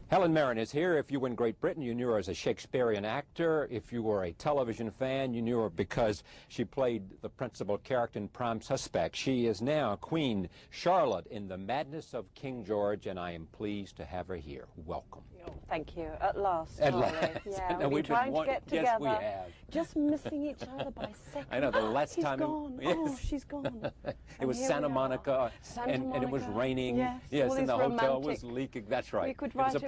Helen Mirren is here. If you were in Great Britain, you knew her as a Shakespearean actor. If you were a television fan, you knew her because she played the principal character in Prime Suspect. She is now Queen Charlotte in The Madness of King George, and I am pleased to have her here. Welcome. Oh, thank you. At last. At last. Yeah, no, we've been trying to get together. Yes, we have. Just missing each other by seconds. I know, the last time... Gone. Yes. Oh, she's gone. It was Santa Monica, and it was raining. Yes, and the hotel was leaking. That's right. We could write a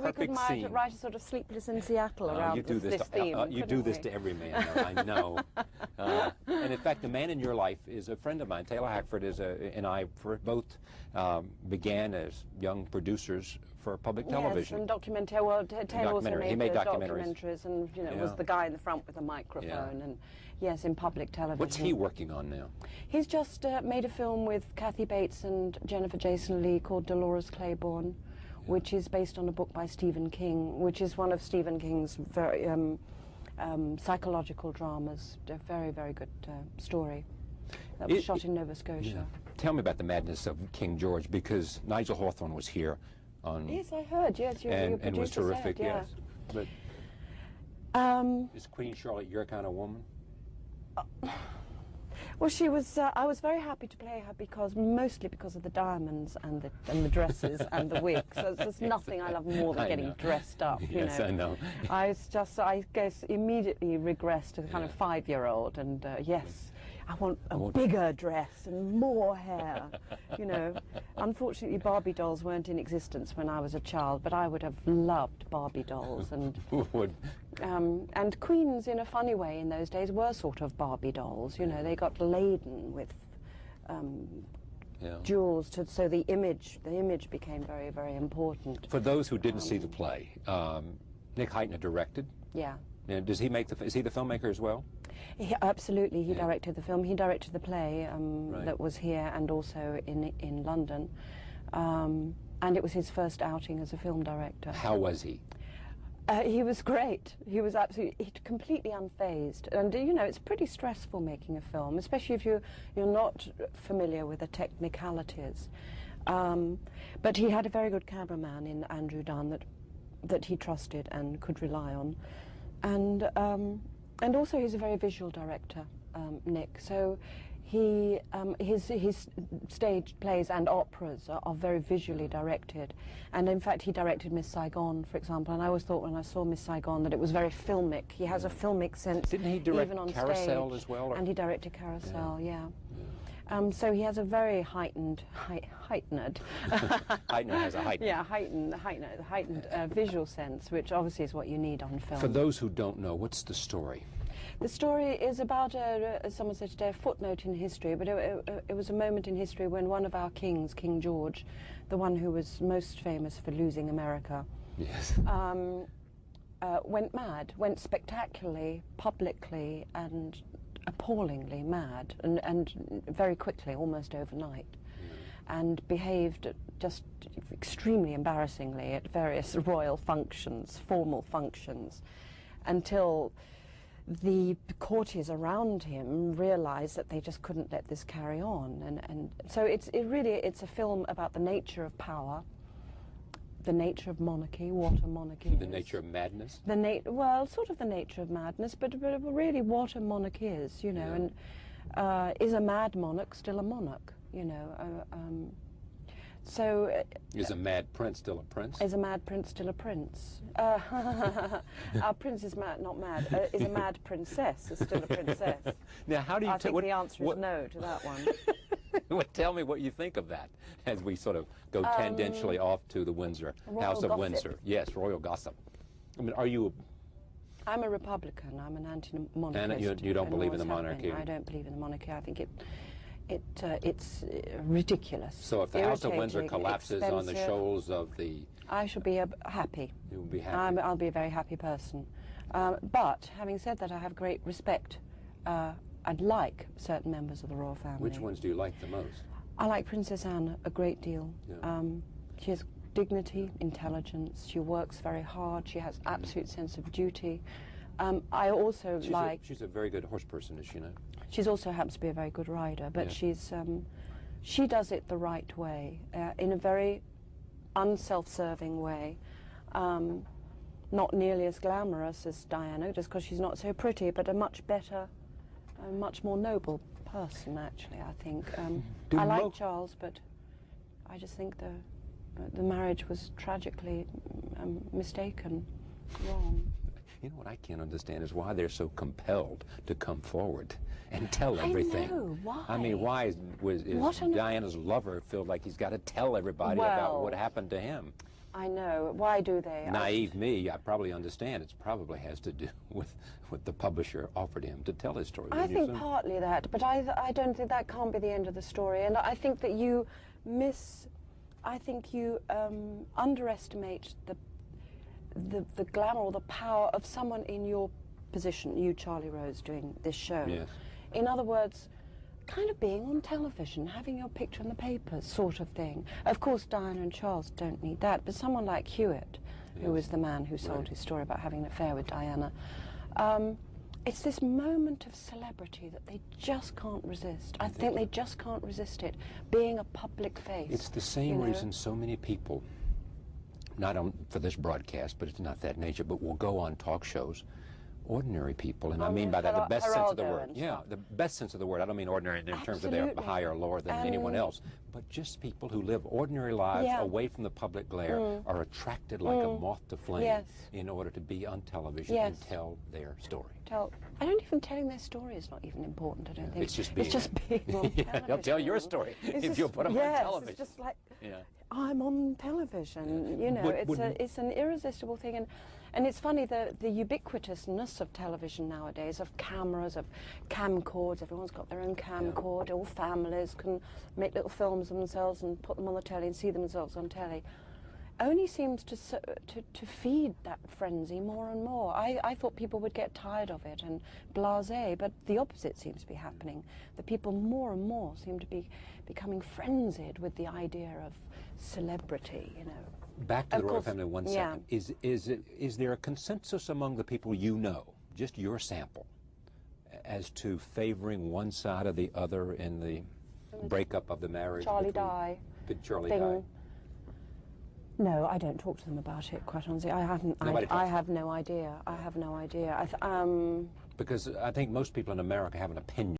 sort of Sleepless in Seattle around this theme. You do this to every man, I know. And in fact, the man in your life is a friend of mine. Taylor Hackford and I both began as young producers for public television. Yes, and documentary. Well, Taylor also made documentaries, and was the guy in the front with the microphone, and yes, in public television. What's he working on now? He's just made a film with Kathy Bates and Jennifer Jason Leigh called Dolores Claiborne, which is based on a book by Stephen King, which is one of Stephen King's very psychological dramas. A very, very good story. That was shot in Nova Scotia. Yeah. Tell me about The Madness of King George, because Nigel Hawthorne was here on... Yes, I heard, yes. And was terrific, said, yes. But is Queen Charlotte your kind of woman? Well, she was. I was very happy to play her mostly because of the diamonds and the dresses and the wigs. So there's nothing I love more than getting dressed up. Yes, I know. I guess, immediately regressed to the kind of 5-year-old, and yes, I want a bigger dress and more hair. Unfortunately, Barbie dolls weren't in existence when I was a child, but I would have loved Barbie dolls. And queens, in a funny way, in those days were sort of Barbie dolls. They got laden with jewels, so the image became very, very important. For those who didn't see the play, Nick Heitner directed. Yeah. Does he make is he the filmmaker as well? Absolutely, he directed the film. He directed the play that was here and also in London, and it was his first outing as a film director. How was he? He was great. He was completely unfazed. And it's pretty stressful making a film, especially if you're not familiar with the technicalities. But he had a very good cameraman in Andrew Dunn that he trusted and could rely on. And also he's a very visual director, Nick. So his stage plays and operas are very visually directed, and in fact he directed Miss Saigon, for example, and I always thought when I saw Miss Saigon that it was very filmic. He has a filmic sense. Didn't he direct even on Carousel stage, as well? And he directed Carousel, so he has a very heightened Heitner has a heightened. Yeah, heightened visual sense, which obviously is what you need on film. For those who don't know, what's the story? The story is about, as someone said today, a footnote in history, but it was a moment in history when one of our kings, King George, the one who was most famous for losing America, yes, went mad, went spectacularly, publicly, and appallingly mad, and very quickly, almost overnight, and behaved just extremely embarrassingly at various royal functions, formal functions, until the courtiers around him realized that they just couldn't let this carry on, and so it's a film about the nature of power, the nature of monarchy, what a monarchy is. The nature of madness? Well, sort of the nature of madness, but really what a monarch is, and is a mad monarch still a monarch, so... Is a mad prince still a prince? Is a mad prince still a prince? Our prince is not mad. Is a mad princess still a princess? Now, how do you... I think the answer is no to that one. Well, tell me what you think of that, as we sort of go tangentially off to the Windsor, House of Windsor. Yes, royal gossip. I mean, are you... I'm a Republican. I'm an anti-monarchist. And you don't believe in the monarchy? I don't believe in the monarchy. I think it's ridiculous. So if the House of Windsor collapses on the shoals of the... I shall be happy. You will be happy? I'll be a very happy person. But having said that, I have great respect. I'd like certain members of the royal family. Which ones do you like the most? I like Princess Anne a great deal. Yeah. She has dignity, intelligence. She works very hard. She has absolute sense of duty. I also she's a very good horse person, is she not? She's also happens to be a very good rider, but she does it the right way, in a very unself-serving way. Not nearly as glamorous as Diana, just because she's not so pretty, but a much better, much more noble person, actually, I think. I like Charles, but I just think the marriage was tragically mistaken, wrong. You know what I can't understand is why they're so compelled to come forward and tell everything. I know, why? I mean, why is Diana's lover feel like he's got to tell everybody about what happened to him? I know. Why do they? Naive me, I probably understand. It probably has to do with what the publisher offered him to tell his story. I think partly that, but I don't think that can't be the end of the story. And I think that you underestimate the glamour or the power of someone in your position, you, Charlie Rose, doing this show. Yes. In other words, kind of being on television, having your picture in the papers, sort of thing. Of course, Diana and Charles don't need that, but someone like Hewitt, who was the man who sold his story about having an affair with Diana, it's this moment of celebrity that they just can't resist. I think they just can't resist it, being a public face. It's the same reason so many people, not for this broadcast, but it's not that nature, but will go on talk shows. Ordinary people, and I mean by that the best sense of the word. Yeah, the best sense of the word. I don't mean ordinary in terms of they're higher or lower than anyone else, but just people who live ordinary lives away from the public glare are attracted like a moth to flame in order to be on television and tell their story. I don't even telling their story is not even important, I don't think. It's just being on television. They'll tell your story if you put them on television. It's just like, I'm on television, you know, it's an irresistible thing. And it's funny, the ubiquitousness of television nowadays, of cameras, of camcords, everyone's got their own camcord, all families can make little films of themselves and put them on the telly and see themselves on telly, only seems to feed that frenzy more and more. I thought people would get tired of it and blasé, but the opposite seems to be happening. The people more and more seem to be becoming frenzied with the idea of celebrity, you know. Back to the royal family 1 second. Is there a consensus among the people you know, just your sample, as to favoring one side or the other in the breakup of the marriage? Charlie Di. Did Charlie die? No, I don't talk to them about it, quite honestly. I haven't. I have no idea. I have no idea. Because I think most people in America have an opinion